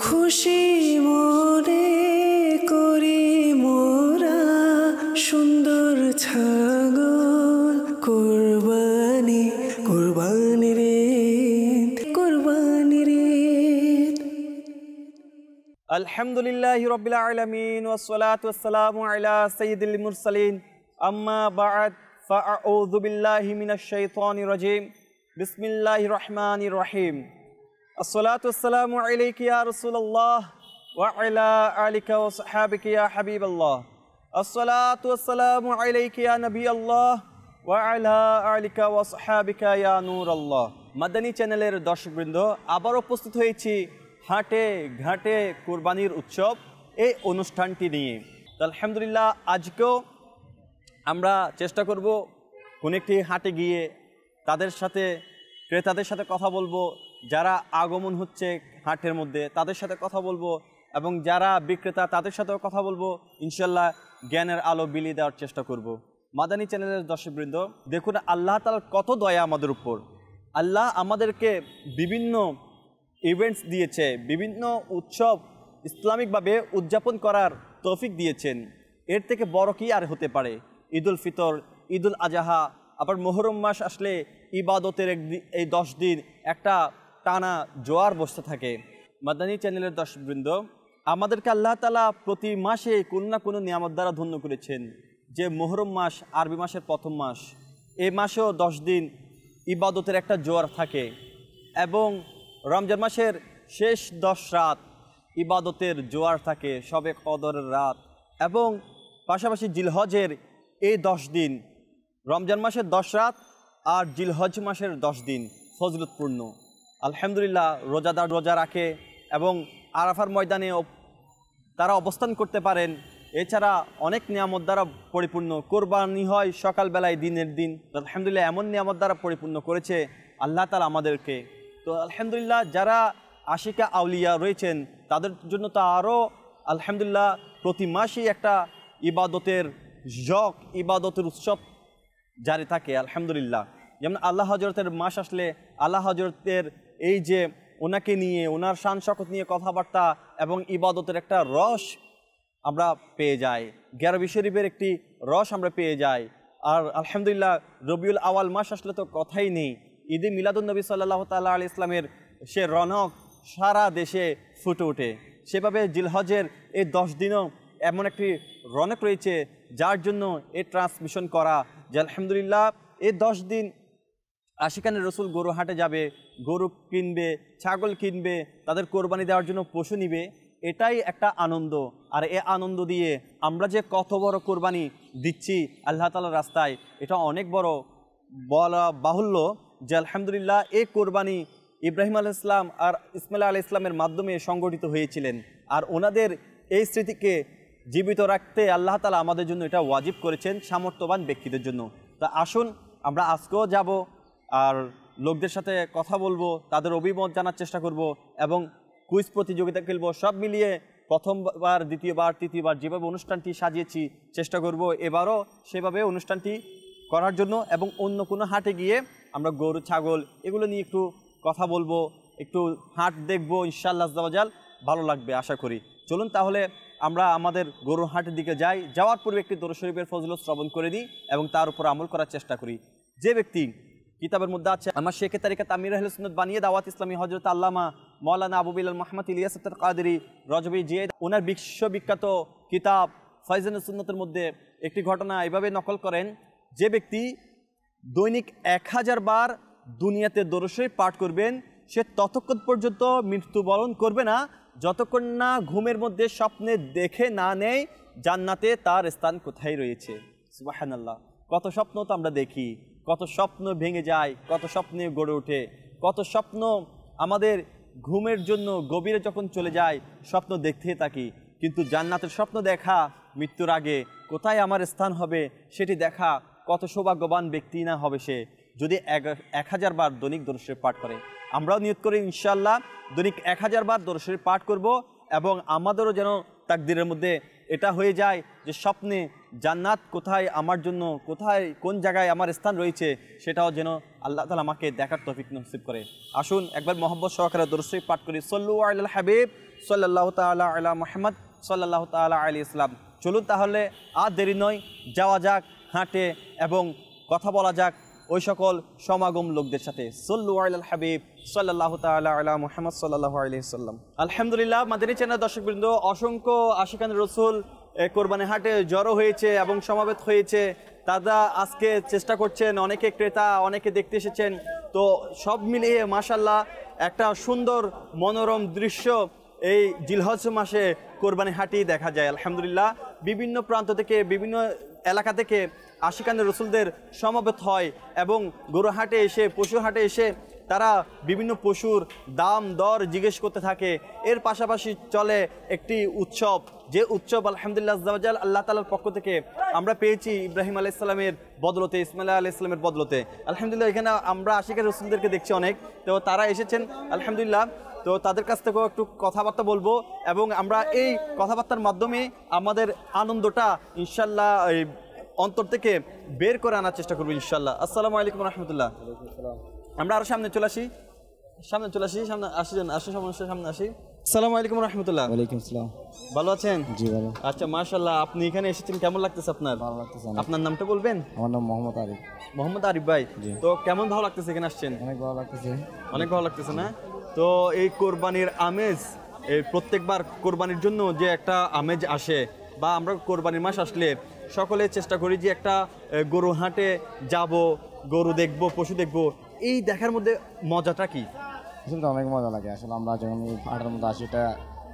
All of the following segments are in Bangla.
খুশি মনে করি মোরা সুন্দর ছাগল কুরবানি কুরবানি রে কুরবানি রে। আলহামদুলিল্লাহি রাব্বিল আলামিন ওয়াসসালাতু ওয়াসসালামু আলা সাইয়্যিদিল মুরসালিন আম্মা বা'দ ফাআউযু বিল্লাহি মিনাশ শাইতানির রাজীম বিসমিল্লাহির রহমানির রহিম। আসসালাতু ওয়াসসালামু আলাইকা ইয়া রাসূলুল্লাহ ওয়া আলা আলিকা ওয়া সাহবিকা ইয়া হাবিবাল্লাহ। আসসালাতু ওয়াসসালামু আলাইকা ইয়া নবিয়াল্লাহ ওয়া আলা আলিকা ওয়া সাহবিকা ইয়া নূরাল্লাহ। মাদানী চ্যানেলের দর্শকবৃন্দ, আবার উপস্থিত হয়েছি হাটে ঘাটে কুরবানির উৎসব এই অনুষ্ঠানটি নিয়ে। তো আলহামদুলিল্লাহ, আজকেও আমরা চেষ্টা করব কোন একটি হাটে গিয়ে তাদের সাথে ক্রেতাদের সাথে কথা বলবো, যারা আগমন হচ্ছে হাটের মধ্যে তাদের সাথে কথা বলবো, এবং যারা বিক্রেতা তাদের সাথেও কথা বলবো। ইনশাল্লাহ জ্ঞানের আলো বিলিয়ে দেওয়ার চেষ্টা করব। মাদানী চ্যানেলের দর্শকবৃন্দ, দেখুন আল্লাহ তাআলার কত দয়া আমাদের উপর। আল্লাহ আমাদেরকে বিভিন্ন ইভেন্টস দিয়েছে, বিভিন্ন উৎসব ইসলামিকভাবে উদযাপন করার তৌফিক দিয়েছেন। এর থেকে বড় কি আর হতে পারে? ঈদুল ফিতর, ঈদুল আজহা, আবার মুহররম মাস আসলে ইবাদতের এই 10 দিন একটা টানা জোয়ার বসতে থাকে। মাদানী চ্যানেলের দর্শকবৃন্দ, আমাদেরকে আল্লাহ তাআলা প্রতি মাসে কোনো না কোনো নিয়ামত দ্বারা ধন্য করেছেন। যে মুহররম মাস আরবি মাসের প্রথম মাস, এই মাসেও 10 দিন ইবাদতের একটা জোয়ার থাকে, এবং রমজান মাসের শেষ 10 রাত ইবাদতের জোয়ার থাকে, শবে কদরের রাত, এবং পাশাপাশি জিলহজের এই 10 দিন, রমজান মাসের 10 রাত আর জিলহজ মাসের 10 দিন ফজলতপূর্ণ। আলহামদুলিল্লাহ, রোজাদার রোজা রাখে এবং আরাফার ময়দানে তারা অবস্থান করতে পারেন। এছাড়া অনেক নিয়ামত দ্বারা পরিপূর্ণ, কোরবানি হয় সকালবেলায় দিনের দিন। আলহামদুলিল্লাহ, এমন নিয়ামত দ্বারা পরিপূর্ণ করেছে আল্লাহ তাআলা আমাদেরকে। তো আলহামদুলিল্লাহ, যারা আশিকা আউলিয়া রয়েছেন তাদের জন্য তো আরও আলহামদুলিল্লাহ প্রতি মাসেই একটা ইবাদতের ইবাদতের উৎসব জারি থাকে। আলহামদুলিল্লাহ, যেমন আল্লাহ হজরতের মাস আসলে আল্লাহ হজরতের এই যে ওনাকে নিয়ে, ওনার শান শকত নিয়ে কথাবার্তা এবং ইবাদতের একটা রস আমরা পেয়ে যাই, গেরাবি শরীফের একটি রস আমরা পেয়ে যাই। আর আলহামদুলিল্লাহ, রবিউল আওয়াল মাস আসলে তো কথাই নেই। ঈদে মিলাদুন্নবী সাল্লাল্লাহু তাআলা আলাইহি ইসলামের সে রনক সারা দেশে ফুটে ওঠে। সেভাবে জিলহজের এই 10 দিনও এমন একটি রনক রয়েছে যার জন্য এই ট্রান্সমিশন করা যে আলহামদুলিল্লাহ এই 10 দিন আশিকানের রসুল গরু হাটে যাবে, গরু কিনবে, ছাগল কিনবে, তাদের কোরবানি দেওয়ার জন্য পশু নিবে। এটাই একটা আনন্দ। আর এই আনন্দ দিয়ে আমরা যে কত বড় কোরবানি দিচ্ছি আল্লাহ তাআলার রাস্তায়, এটা অনেক বড় বলা বাহুল্য যে আলহামদুলিল্লাহ এই কোরবানি ইব্রাহিম আলাইহিস সালাম আর ইসমাইল আলাইহিস সালামের মাধ্যমে সংগঠিত হয়েছিলেন। আর ওনাদের এই স্মৃতিকে জীবিত রাখতে আল্লাহ তাআলা আমাদের জন্য এটা ওয়াজিব করেছেন সামর্থ্যবান ব্যক্তিদের জন্য। তা আসুন আমরা আজকেও যাব আর লোকদের সাথে কথা বলবো, তাদের অভিমত জানার চেষ্টা করব এবং কুইজ প্রতিযোগিতা খেলবো। সব মিলিয়ে প্রথমবার, দ্বিতীয়বার, তৃতীয়বার যেভাবে অনুষ্ঠানটি সাজিয়েছি চেষ্টা করব এবারও সেভাবে অনুষ্ঠানটি করার জন্য, এবং অন্য কোনো হাটে গিয়ে আমরা গরু ছাগল এগুলো নিয়ে একটু কথা বলবো, একটু হাট দেখবো। ইনশাআল্লাহ আজ্জাওয়াজাল ভালো লাগবে আশা করি। চলুন তাহলে আমরা আমাদের গরুর হাটের দিকে যাই। যাওয়ার পূর্বে একটি দরুদ শরীফের ফজিলত শ্রবণ করে নিই এবং তার উপর আমল করার চেষ্টা করি। যে ব্যক্তি কিতাবের মধ্যে আছে, আমার শেখে তারিকাত আমির আহলে সুন্নাত বানিয়ে দাওয়াত ইসলামী হযরত আল্লামা মাওলানা আবু বিলাল মুহাম্মদ ইলিয়াস আত্তার কাদেরী রজবী জিয়াদ, ওনার বিশ্ববিখ্যাত কিতাব ফায়জানুস সুন্নাতের মধ্যে একটি ঘটনা এভাবে নকল করেন, যে ব্যক্তি দৈনিক 1000 বার দুনিয়াতে দরুদ শরীফ পাঠ করবেন, সে ততক্ষণ পর্যন্ত মৃত্যুবরণ করবে না যতক্ষণ না ঘুমের মধ্যে স্বপ্নে দেখে না নেয় জান্নাতে তার স্থান কোথায় রয়েছে। সুবহানাল্লাহ, কত স্বপ্ন তো আমরা দেখি, কত স্বপ্ন ভেঙে যায়, কত স্বপ্নে গড়ে ওঠে, কত স্বপ্ন আমাদের ঘুমের জন্য গভীরে যখন চলে যায় স্বপ্ন দেখতেই থাকি। কিন্তু জান্নাতের স্বপ্ন দেখা মৃত্যুর আগে কোথায় আমার স্থান হবে সেটি দেখা কত সৌভাগ্যবান ব্যক্তি না হবে সে, যদি 1000 বার দৈনিক দরুদ শরীফ পাঠ করে। আমরাও নিয়ত করি ইনশাআল্লাহ দৈনিক 1000 বার দরুদ শরীফ পাঠ করব, এবং আমাদেরও যেন তাকদীরের মধ্যে এটা হয়ে যায় যে স্বপ্নে জান্নাত কোথায় আমার জন্য, কোথায় কোন জায়গায় আমার স্থান রয়েছে সেটাও যেন আল্লাহ তাআলা আমাকে দেখার তৌফিক নসিব করে। আসুন একবার মহব্বত সহকারে দরুদ শরীফ পাঠ করি। সল্লু আলাল হাবিব সাল্লাল্লাহু তাআলা আলা মুহাম্মদ সাল্লাল্লাহু তাআলা আলাইহি ইসলাম। চলুন তাহলে আর দেরি নয়, যাওয়া যাক হাটে এবং কথা বলা যাক ওই সকল সমাগম লোকদের সাথে। সাল্লু আলাল হাবিব সাল্লাল্লাহু তাআলা আলা মুহাম্মদ সাল্লাল্লাহু আলাইহি সাল্লাম। আলহামদুলিল্লাহ, মাদানী চ্যানেল দর্শকবৃন্দ, অসংখ্য আশিকান রাসূল কোরবানি হাটে জড়ো হয়েছে এবং সমাবেত হয়েছে। তারা আজকে চেষ্টা করছেন, অনেকে ক্রেতা, অনেকে দেখতে এসেছেন। তো সব মিলিয়ে মাশাআল্লাহ একটা সুন্দর মনোরম দৃশ্য এই জিলহজ মাসে কোরবানি হাটেই দেখা যায়। আলহামদুলিল্লাহ, বিভিন্ন প্রান্ত থেকে, বিভিন্ন এলাকা থেকে আশিকানের রসুলদের সমাবেত হয় এবং গরু হাটে এসে, পশু হাটে এসে তারা বিভিন্ন পশুর দাম দর জিজ্ঞেস করতে থাকে। এর পাশাপাশি চলে একটি উৎসব, যে উৎসব আলহামদুলিল্লাহ আজ্জাওয়াজাল আল্লাহ তাআলার পক্ষ থেকে আমরা পেয়েছি ইব্রাহিম আলাইহিস সালামের বদলতে, ইসমাইল আলাইহিস সালামের বদলতে। আলহামদুলিল্লাহ, এখানে আমরা আশিকার রসুলদেরকে দেখছি অনেক, তো তারা এসেছেন আলহামদুলিল্লাহ। তো তাদের কাছ থেকেও একটু কথাবার্তা বলবো এবং আমরা এই কথাবার্তার মাধ্যমে আমাদের আনন্দটা ইনশাল্লাহ অন্তর থেকে বের করে আনার চেষ্টা করবো ইনশাল্লাহ। আসসালামু আলাইকুম রহমতুল্লাহ। আমরা আরো সামনে চলে আসি, সামনে আসি। আসসালামু আলাইকুম রহমতুল্লাহ। ওয়ালাইকুম আসসালাম। ভালো আছেন? জি ভালো। আচ্ছা, মাশাআল্লাহ, আপনি এখানে এসেছেন, কেমন লাগতেছে আপনার? ভালো লাগতেছে। আপনার নামটা বলবেন? আমার নাম মোহাম্মদ আরিফ। মোহাম্মদ আরিফ ভাই, তো কেমন ভালো লাগতেছে এখানে আসছেন? অনেক ভালো লাগতেছে। অনেক ভালো লাগতেছে না? তো এই কোরবানির আমেজ, এই প্রত্যেকবার কোরবানির জন্য যে একটা আমেজ আসে, বা আমরা কোরবানির মাস আসলে সকলে চেষ্টা করি যে একটা গরু হাটে যাব, গরু দেখব, পশু দেখব, এই দেখার মধ্যে মজাটা কি? আসলে অনেক মজা লাগে। আসলে আমরা যখন এই হাটের মধ্যে আসি, এটা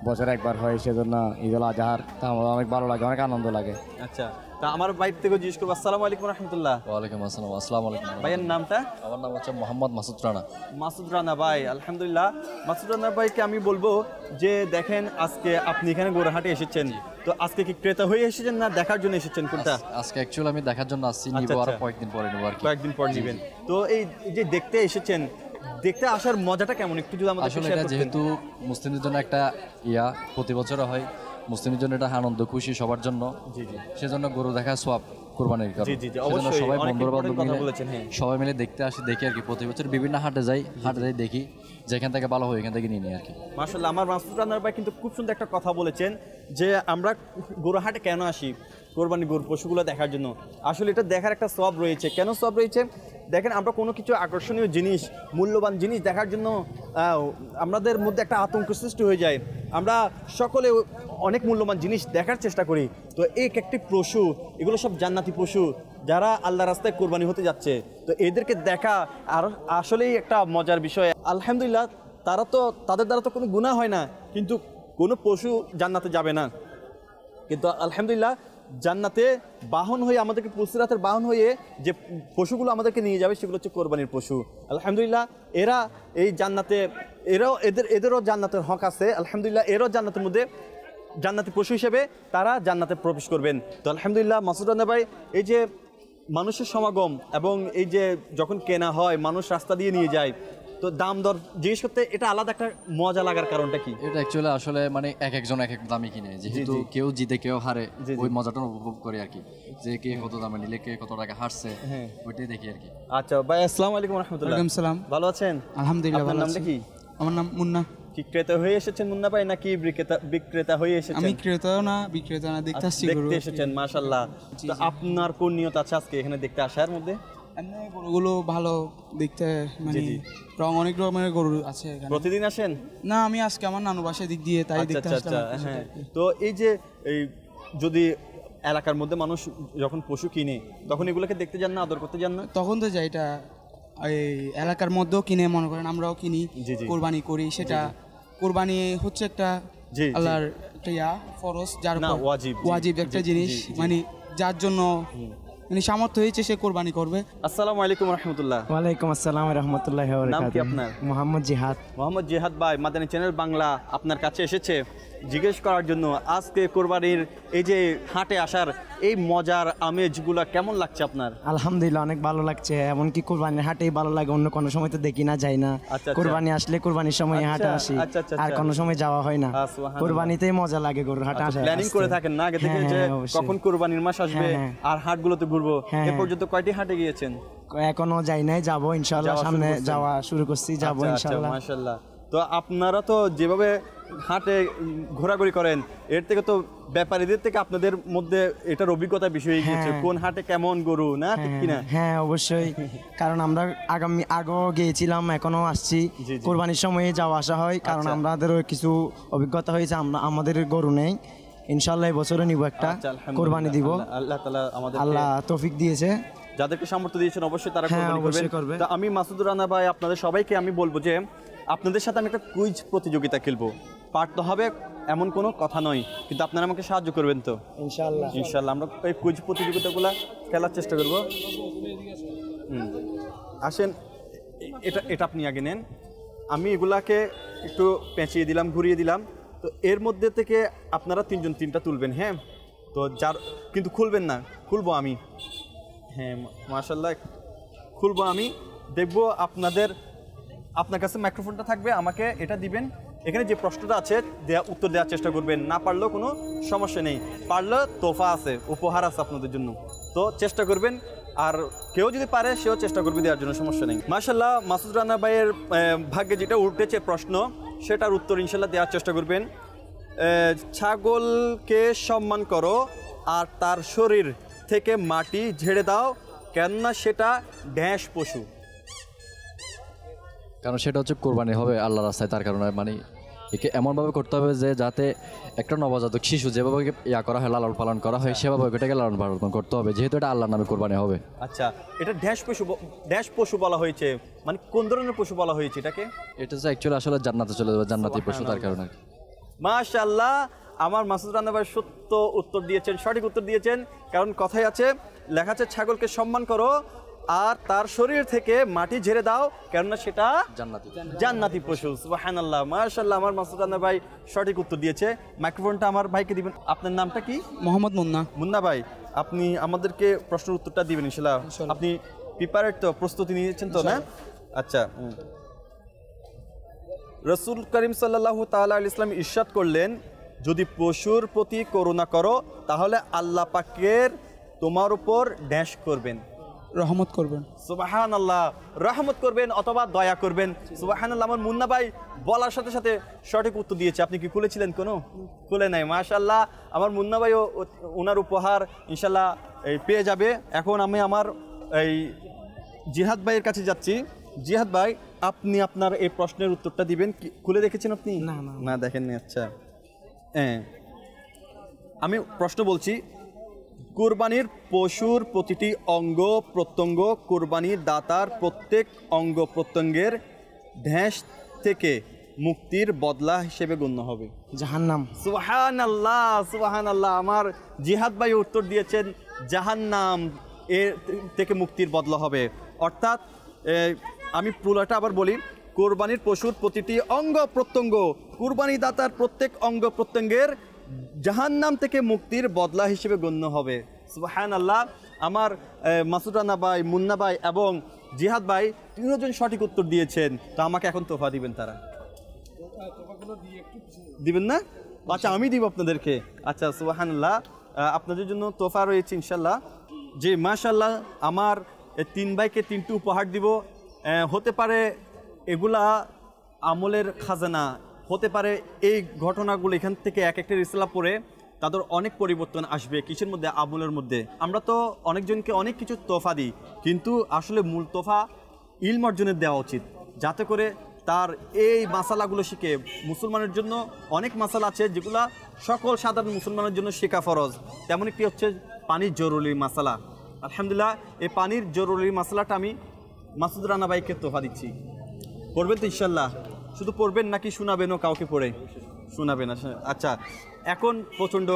বছরে একবার হয়, সেজন্য ঈদুল আজহার তা আমাদের অনেক ভালো লাগে, অনেক আনন্দ লাগে। আচ্ছা, তা আমার ভাই থেকে জিজ্ঞেস করবো। আসসালামু আলাইকুম রহমতুল্লাহ। ওয়ালাইকুম আসসালাম। আসসালামু আলাইকুম। ভাইয়ের নামটা? আমার নাম হচ্ছে মোহাম্মদ মাসুদ রানা। মাসুদ রানা ভাই, আলহামদুলিল্লাহ। মাসুদ রানা ভাইকে আমি বলবো যে দেখেন, আজকে আপনি এখানে গরুহাটে এসেছেন, তো আজকে কি ক্রেতা হয়ে এসেছেন না দেখার জন্য এসেছেন, কোনটা? আজকে অ্যাকচুয়ালি আমি দেখার জন্য আসছি, নিব আর কয়েকদিন পরে নেব আর কি। কয়েকদিন পর নেবেন। তো এই যে দেখতে এসেছেন, দেখতে আসার মজাটা কেমন একটু যদি আমাদের আসলে এটা যেহেতু মুসলিমদের জন্য একটা প্রতি বছর হয়, মুসলিমদের জন্য এটা আনন্দ খুশি সবার জন্য। জি জি, সেজন্য গরু দেখা সোয়াব কোরবানির কারণে। সেজন্য সবাই বন্ধুরা বান্ধব মিলে সবাই মিলে দেখতে আসি, দেখি আর কি। প্রতি বছর বিভিন্ন হাটে যাই দেখি, যেখান থেকে ভালো হয় এখান থেকে নিয়ে নিই আর কি। মাশাআল্লাহ, আমার মাসুদ রানার ভাই কিন্তু খুব সুন্দর একটা কথা বলেছেন যে আমরা গরু হাটে কেন আসি, কোরবানি গরু পশুগুলো দেখার জন্য। আসলে এটা দেখার একটা সওয়াব রয়েছে। কেন সওয়াব রয়েছে? দেখেন, আমরা কোনো কিছু আকর্ষণীয় জিনিস, মূল্যবান জিনিস দেখার জন্য আমাদের মধ্যে একটা আতঙ্ক সৃষ্টি হয়ে যায়। আমরা সকলে অনেক মূল্যবান জিনিস দেখার চেষ্টা করি। তো এই একটি পশু, এগুলো সব জান্নাতি পশু যারা আল্লাহ রাস্তায় কোরবানি হতে যাচ্ছে, তো এদেরকে দেখা আর আসলেই একটা মজার বিষয়। আলহামদুলিল্লাহ, তাদের দ্বারা তো কোনো গুনাহ হয় না, কিন্তু কোনো পশু জান্নাতে যাবে না। কিন্তু আলহামদুলিল্লাহ, জান্নাতে বাহন হয়ে আমাদেরকে পুসরাতের বাহন হয়ে যে পশুগুলো আমাদেরকে নিয়ে যাবে, সেগুলো হচ্ছে কোরবানির পশু। আলহামদুলিল্লাহ, এরা এই জান্নাতে, এদেরও জান্নাতের হক আছে। আলহামদুলিল্লাহ, এরও জান্নাতের মধ্যে জান্নাতি পশু হিসেবে তারা জান্নাতে প্রবেশ করবেন। তো আলহামদুলিল্লাহ, মাসুদ রানা ভাই, এই যে মানুষের সমাগম এবং এই যে যখন কেনা হয়, মানুষ রাস্তা দিয়ে নিয়ে যায়, তো দাম দর জিজ্ঞেস করতে, এটা আলাদা একটা মজা লাগার কারণটা কি? এটা অ্যাকচুয়ালি আসলে মানে এক একজন এক এক দামে কিনে, যেহেতু কেউ জিতে কেউ হারে, ওই মজাটা উপভোগ করে আর কি, যে কে কত দামে নিলে, কে কত টাকা হারছে, ওইটাই দেখি আর কি। আচ্ছা ভাই, আসসালামু আলাইকুম রাহমাতুল্লাহ। ওয়ালাইকুম সালাম। ভালো আছেন? আলহামদুলিল্লাহ আপনার ভালো নামটা আছি। কি? আমার নাম মুন্না। কি ক্রেতা হয়ে এসেছেন মুন্না ভাই, নাকি বিক্রেতা হয়ে এসেছেন? আমি ক্রেতাও না বিক্রেতা না, দেখতে আসছি গরু। দেখতে এসেছেন, মাশাআল্লাহ। তো আপনার কোন নিয়ত আছে আজকে এখানে দেখতে আসার মধ্যে? এমনি গরুগুলো ভালো দেখতে, মানে রং অনেক রকমের গরু আছে এখানে। প্রতিদিন আসেন? না, আমি আজকে আমার নানু বাসায় দিক দিয়ে তাই দেখতে আসলাম। হ্যাঁ, তো এই যে এই যদি এলাকার মধ্যে মানুষ যখন পশু কিনে, তখন এগুলোকে দেখতে যান না, আদর করতে যান না? তখন তো যাই, এটা এই এলাকার মধ্যেও কিনে, মনে করেন আমরাও কিনি, কোরবানি করি। সেটা কোরবানি হচ্ছে একটা আল্লাহর একটা ফরজ, যার ওয়াজিব একটা জিনিস, মানে যার জন্য মানে সামর্থ্য হয়েছে সে কোরবানি করবে। আসসালামু আলাইকুম রহমতুল্লাহ। ওয়ালাইকুম আসসালাম রাহমাতুল্লাহি ওয়া বারাকাতুহু। নাম কি আপনার? মোহাম্মদ জিহাদ। মোহাম্মদ জিহাদ ভাই, মাদানী চ্যানেল বাংলা আপনার কাছে এসেছে জিজ্ঞেস করার জন্য আজকে কোরবানির এই যে হাটে আসার এই মজার আমেজগুলো কেমন লাগছে আপনার? আলহামদুলিল্লাহ, অনেক ভালো লাগছে। এমনকি কোরবানির হাটেই ভালো লাগে, অন্য কোনো সময় তো দেখি না, যাই না। কোরবানি আসলে কোরবানির সময় হাটে আসি, আর কোনো সময় যাওয়া হয় না। কোরবানিতেই মজা লাগে গরুর হাটে আসা। প্ল্যানিং করে থাকেন না আগে থেকে যে কখন কোরবানির মাস আসবে আর হাটগুলোতে ঘুরবো? এ পর্যন্ত কয়টি হাটে গিয়েছেন? এখনো যাই নাই, যাবো ইনশাআল্লাহ, সামনে যাওয়া শুরু করছি, যাবো ইনশাআল্লাহ। মাশাআল্লাহ। তো আপনারা তো যেভাবে হাটে ঘোরাঘুরি করেন, এর থেকে তো ব্যাপারীদের থেকে আপনাদের মধ্যে এটার অভিজ্ঞতা বিষয় হয়ে গিয়েছে কোন হাটে কেমন গরু, না ঠিক কিনা? হ্যাঁ অবশ্যই, কারণ আমরা আগেও গিয়েছিলাম, এখনো আসছি, কোরবানির সময়ে যাওয়া আসা হয়, কারণ আমাদেরও কিছু অভিজ্ঞতা হয়েছে। আমাদের গরু নেই, ইনশাল্লাহ এবছরে নিব একটা, কোরবানি দিব। আল্লাহ তাআলা আমাদের আল্লাহ তৌফিক দিয়েছে, যাদেরকে সামর্থ্য দিয়েছেন অবশ্যই তারা কোরবানি করবে। তো আমি মাসুদুর রানা ভাই আপনাদের সবাইকে আমি বলবো যে আপনাদের সাথে আমি একটা কুইজ প্রতিযোগিতা খেলবো, পারতে হবে এমন কোনো কথা নয়, কিন্তু আপনারা আমাকে সাহায্য করবেন তো? ইনশাআল্লাহ ইনশাআল্লাহ আমরা এই কুইজ প্রতিযোগিতাগুলো খেলার চেষ্টা করব। আসেন, এটা আপনি আগে নেন, আমি এগুলাকে একটু পেঁচিয়ে দিলাম, ঘুরিয়ে দিলাম। তো এর মধ্যে থেকে আপনারা তিনজন তিনটা তুলবেন, হ্যাঁ? তো যার কিন্তু খুলবেন না, খুলবো আমি। হ্যাঁ মাশাআল্লাহ, খুলবো আমি, দেখবো আপনার কাছে মাইক্রোফোনটা থাকবে, আমাকে এটা দিবেন, এখানে যে প্রশ্নটা আছে উত্তর দেওয়ার চেষ্টা করবেন, না পারলেও কোনো সমস্যা নেই, পারলে তোফা আছে, উপহার আছে আপনাদের জন্য, তো চেষ্টা করবেন। আর কেউ যদি পারে সেও চেষ্টা করবে দেওয়ার জন্য, সমস্যা নেই। মাশাআল্লাহ, মাসুদ রানা ভাইয়ের ভাগ্যে যেটা উঠেছে প্রশ্ন, সেটার উত্তর ইনশাআল্লাহ দেওয়ার চেষ্টা করবেন। ছাগলকে সম্মান করো আর তার শরীর থেকে মাটি ঝেড়ে দাও, কেননা সেটা ড্যাশ পশু। কারণ সেটা হচ্ছে কোরবানি হবে আল্লাহর রাস্তায়, তার কারণে মানে একে এমনভাবে করতে হবে যে যাতে একটা নবজাতক শিশু যেভাবে ইয়া করা হয়, লালন পালন করা হয়, সেভাবে এটাকে লালন পালন করতে হবে, যেহেতু এটা আল্লাহর নামে কোরবানি হবে। আচ্ছা, এটা ড্যাশ পশু বলা হয়েছে, মানে কোন ধরনের পশু বলা হয়েছে এটাকে? এটা হচ্ছে অ্যাকচুয়ালি আসলে জান্নাতে চলে যাবে, জান্নাতি পশু, তার কারণে। মাশাআল্লাহ, আমার মাসুদ রানা ভাই সত্য উত্তর দিয়েছেন, সঠিক উত্তর দিয়েছেন। কারণ কথাই আছে, লেখা আছে ছাগলকে সম্মান করো আর তার শরীর থেকে মাটি ঝেড়ে দাও, কেননা সেটা জান্নাতি পশু। সুবহানাল্লাহ, মাশাআল্লাহ, আমার মাসুদ রানা ভাই সঠিক উত্তর দিয়েছে। মাইক্রোফোনটা আমার ভাইকে দিবেন। আপনার নামটা কি? মোহাম্মদ মুন্না। মুন্না ভাই, আপনি আমাদেরকে প্রশ্নের উত্তরটা দিবেন ইনশাআল্লাহ। আপনি প্রিপারেড তো, প্রস্তুতি নিয়েছেন তো, না? আচ্ছা, রাসূল করিম সাল্লাল্লাহু তাআলা আলাইহি ওয়াসাল্লাম ইরশাদ করলেন, যদি পশুর প্রতি করুণা করো তাহলে আল্লাহ পাকের তোমার উপর ড্যাশ করবেন, রহমত করবেন। সুবহানাল্লাহ, রহমত করবেন অথবা দয়া করবেন। সুবহানাল্লাহ, আমার মুন্না ভাই বলার সাথে সাথে সঠিক উত্তর দিয়েছে। আপনি কি খুলেছিলেন কোনো? খুলে নাই। মাশাআল্লাহ, আমার মুন্না ভাইও ওনার উপহার ইনশাআল্লাহ পেয়ে যাবে। এখন আমি আমার এই জিহাদ ভাইয়ের কাছে যাচ্ছি। জিহাদ ভাই, আপনি আপনার এই প্রশ্নের উত্তরটা দিবেন। খুলে দেখেছেন আপনি? না দেখেননি। আচ্ছা, আমি প্রশ্ন বলছি, কুরবানির পশুর প্রতিটি অঙ্গ প্রত্যঙ্গ কুরবানির দাতার প্রত্যেক অঙ্গ প্রত্যঙ্গের ধ্যাস থেকে মুক্তির বদলা হিসেবে গণ্য হবে। জাহান্নাম। সুবহানাল্লাহ, সুবহানাল্লাহ, আমার জিহাদ ভাই উত্তর দিয়েছেন জাহান্নাম এর থেকে মুক্তির বদলা হবে। অর্থাৎ আমি পুরোটা আবার বলি, কোরবানির পশুর প্রতিটি অঙ্গ প্রত্যঙ্গ কুরবানি দাতার প্রত্যেক অঙ্গ প্রত্যঙ্গের জাহান্নাম থেকে মুক্তির বদলা হিসেবে গণ্য হবে। সুবহানাল্লাহ, আমার মাসুদ রানা ভাই, মুন্না ভাই এবং জিহাদ ভাই তিনজন সঠিক উত্তর দিয়েছেন। তো আমাকে এখন তোফা দিবেন তারা? দিবেন না? আচ্ছা, আমি দিব আপনাদেরকে। আচ্ছা, সুবহানাল্লাহ, আপনাদের জন্য তোফা রয়েছে ইনশাল্লাহ। যে মাশাআল্লাহ, আমার তিন ভাইকে তিনটি উপহার দিব। হতে পারে এগুলা আমলের খাজানা, হতে পারে এই ঘটনাগুলো এখান থেকে এক একটা রিসালা পড়ে তাদের অনেক পরিবর্তন আসবে। কিসের মধ্যে? আমলের মধ্যে। আমরা তো অনেকজনকে অনেক কিছু তোফা দিই, কিন্তু আসলে মূল তোফা ইলম অর্জনের দেওয়া উচিত, যাতে করে তার এই মাসালাগুলো শিখে। মুসলমানের জন্য অনেক মাসালা আছে যেগুলা সকল সাধারণ মুসলমানের জন্য শেখা ফরজ। তেমন একটি হচ্ছে পানির জরুরি মাসালা। আলহামদুলিল্লাহ, এই পানির জরুরি মাসালাটা আমি মাসুদ রানা ভাইকে তোফা দিচ্ছি। পড়বেন তো ইনশাল্লাহ? শুধু পড়বেন নাকি শোনাবেনও কাউকে পড়ে? শোনাবেন। আচ্ছা, এখন প্রচণ্ড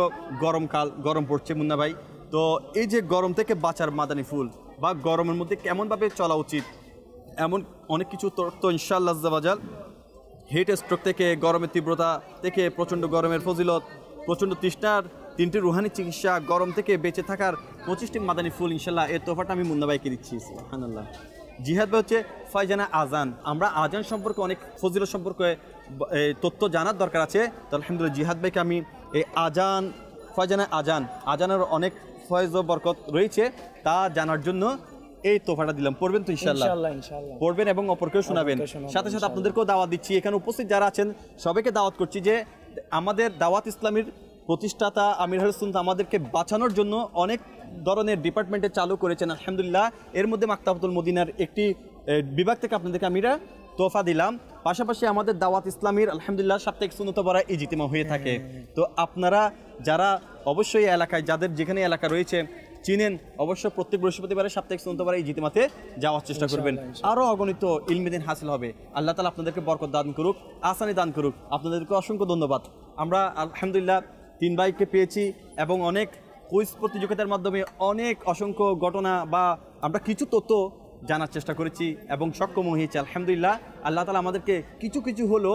গরমকাল, গরম পড়ছে মুন্না ভাই। তো এই যে গরম থেকে বাঁচার মাদানী ফুল বা গরমের মধ্যে কেমনভাবে চলা উচিত, এমন অনেক কিছু তো ইনশাআল্লাহ আজ্জাওয়াজাল। হিট স্ট্রোক থেকে, গরমের তীব্রতা থেকে, প্রচণ্ড গরমের ফজিলত, প্রচণ্ড তৃষ্ণার 3টি রুহানি চিকিৎসা, গরম থেকে বেঁচে থাকার 25টি মাদানী ফুল ইনশাল্লাহ, এর তোফাটা আমি মুন্না ভাইকে দিচ্ছি। সুবহানাল্লাহ। জিহাদ ভাই হচ্ছে ফয়জানা আজান। আমরা আজান সম্পর্কে অনেক ফজিলত সম্পর্কে তথ্য জানার দরকার আছে। তো আলহামদুলিল্লাহ, জিহাদ ভাইকে আমি এই আজান, ফয়জানা আজানের অনেক ফয়েজ ও বরকত রয়েছে তা জানার জন্য এই তোফাটা দিলাম, পড়বেন তো ইনশাআল্লাহ? ইনশাআল্লাহ পড়বেন এবং অপরকেও শোনাবেন। সাথে সাথে আপনাদেরকেও দাওয়াত দিচ্ছি, এখানে উপস্থিত যারা আছেন সবাইকে দাওয়াত করছি যে আমাদের দাওয়াত ইসলামীর প্রতিষ্ঠাতা আমির আহলে সুন্নাত আমাদেরকে বাঁচানোর জন্য অনেক ধরনের ডিপার্টমেন্টে চালু করেছেন আলহামদুলিল্লাহ। এর মধ্যে মাকতাবাতুল মদিনার একটি বিভাগ থেকে আপনাদেরকে আমিরা তোফা দিলাম। পাশাপাশি আমাদের দাওয়াত ইসলামীর আলহামদুলিল্লাহ সাপ্তাহিক সুন্নত পড়া ইজতিমা হয়ে থাকে। তো আপনারা যারা অবশ্যই এলাকায় যাদের যেখানে এলাকা রয়েছে চিনেন, অবশ্য প্রত্যেক বৃহস্পতিবারে সাপ্তাহিক সুন্নত পড়া ইজতিমাতে যাওয়ার চেষ্টা করবেন। আরও অগণিত ইলমিদিন হাসিল হবে। আল্লাহ তাআলা আপনাদেরকে বরকত দান করুক, আসানি দান করুক। আপনাদেরকে অসংখ্য ধন্যবাদ। আমরা আলহামদুলিল্লাহ 3 ভাইকে পেয়েছি এবং অনেক কুইজ প্রতিযোগিতার মাধ্যমে অনেক অসংখ্য ঘটনা বা আমরা কিছু তথ্য জানার চেষ্টা করেছি এবং সক্ষম হয়েছি আলহামদুলিল্লাহ। আল্লাহ তাআলা আমাদেরকে কিছু কিছু হলো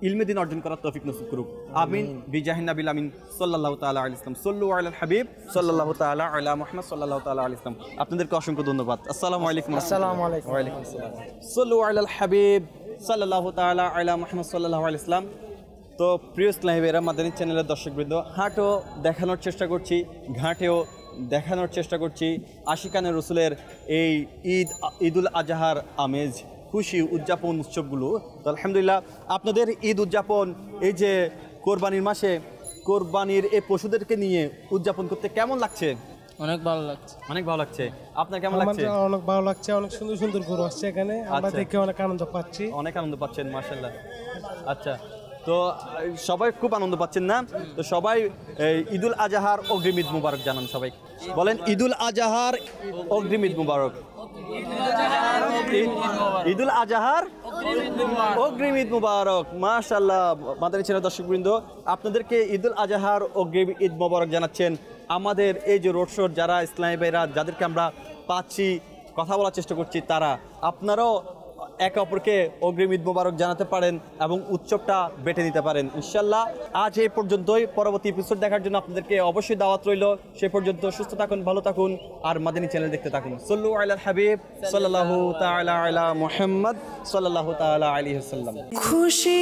ইলমে দিন অর্জন করার তৌফিক নসিব করুক, আমিন। বিজাহিন নাবিল আমিন সাল্লাল্লাহু তাআলা আলাইহি ওয়াসাল্লাম, সাল্লু আলাল হাবিব সাল্লাল্লাহু তাআলা আলা মুহাম্মদ সাল্লাল্লাহু তাআলা আলাইহি ওয়াসাল্লাম। আপনাদেরকে অসংখ্য ধন্যবাদ। আসসালামু আলাইকুম। আসসালামু আলাইকুম। ওয়া আলাইকুম আসসালাম। সাল্লু আলাল হাবিব সাল্লাল্লাহু তাআলা আলা মুহাম্মদ সাল্লাল্লাহু আলাইহি ওয়াসাল্লাম। তো প্রিয় ইসলামী ভাইরা, মাদানী চ্যানেলের দর্শকবৃন্দ, হাটও দেখানোর চেষ্টা করছি, ঘাটেও দেখানোর চেষ্টা করছি আশিকানে রসুলের এই ঈদুল আজহার আমেজ, খুশি উদযাপন উৎসবগুলো। তো আলহামদুলিল্লাহ আপনাদের ঈদ উদযাপন, এই যে কোরবানির মাসে কোরবানির এই পশুদেরকে নিয়ে উদযাপন করতে কেমন লাগছে? অনেক ভালো লাগছে। অনেক ভালো লাগছে। আপনার কেমন লাগছে? অনেক ভালো লাগছে, অনেক সুন্দর সুন্দর গরু আসছে এখানে, আমরা দেখে অনেক আনন্দ পাচ্ছি। অনেক আনন্দ পাচ্ছেন, মাশাআল্লাহ। আচ্ছা, তো সবাই খুব আনন্দ পাচ্ছেন না? তো সবাই ঈদুল আজহার অগ্রিম ঈদ মুবারক জানান সবাই, বলেন ঈদুল আজহার অগ্রিম ঈদ মুবারক। ঈদুল আজহার অগ্রিম ঈদ মুবারক। মাশাআল্লাহ মাদানী চ্যানেলের দর্শকবৃন্দ, আপনাদেরকে ঈদুল আজহার অগ্রিম ঈদ মুবারক জানাচ্ছেন আমাদের এই যে রোড শোর যারা ইসলামী ভাইরা যাদেরকে আমরা পাচ্ছি, কথা বলার চেষ্টা করছি, তারা আপনারাও একে অপরকে অগ্রিম ঈদ মোবারক জানাতে পারেন এবং উৎসবটা বেটে নিতে পারেন ইনশাল্লাহ। আজ এই পর্যন্তই, পরবর্তী এপিসোড দেখার জন্য আপনাদেরকে অবশ্যই দাওয়াত রইল। সে পর্যন্ত সুস্থ থাকুন, ভালো থাকুন আর মাদানী চ্যানেল দেখতে থাকুন। সাল্লু আলাল হাবিব সাল্লাল্লাহু তাআলা আলা মুহাম্মদ সাল্লাল্লাহু তাআলা আলাইহি ওয়াসাল্লাম। খুশি